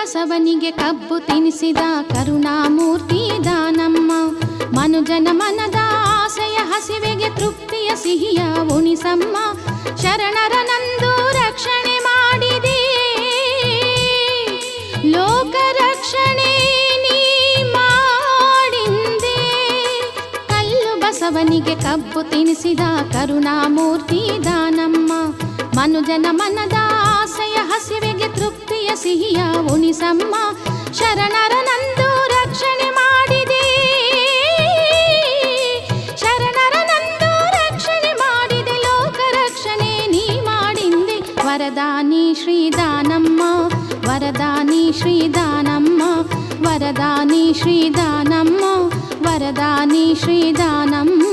ಬಸವನಿಗೆ ಕಬ್ಬು ತಿನಿಸಿದ ಕರುಣಾಮೂರ್ತಿ ದಾನಮ್ಮ. ಮನುಜನ ಮನದ ಆಸೆಯ ಹಸಿವೆಗೆ ತೃಪ್ತಿಯ ಸಿಹಿಯ ಉಣಿಸಮ್ಮ. ಶರಣರ ನಂದು ರಕ್ಷಣೆ ಮಾಡಿದೆ, ಲೋಕ ರಕ್ಷಣೆ ನೀ ಮಾಡಿಂದೆ. ಕಲ್ಲು ಬಸವನಿಗೆ ಕಬ್ಬು ತಿನಿಸಿದ ಕರುಣಾಮೂರ್ತಿ ದಾನಮ್ಮ. ಮನುಜನ ಮನದ ಆಸೆಯ ಹಸಿವೆಗೆ ತೃಪ್ತಿಯ ಸಿಹಿಯ ಉಣಿಸಮ್ಮ. ಶರಣರ ನಂದು ರಕ್ಷಣೆ ಮಾಡಿದೆ, ಶರಣರ ನಂದು ರಕ್ಷಣೆ ಮಾಡಿದೆ, ಲೋಕ ರಕ್ಷಣೆ ನೀ ಮಾಡಿಂದೆ. ವರದಾನಿ ಶ್ರೀದಾನಮ್ಮ, ವರದಾನಿ ಶ್ರೀದಾನಮ್ಮ, ವರದಾನಿ ಶ್ರೀದಾನಮ್ಮ, ವರದಾನಿ ಶ್ರೀದಾನಮ್ಮ.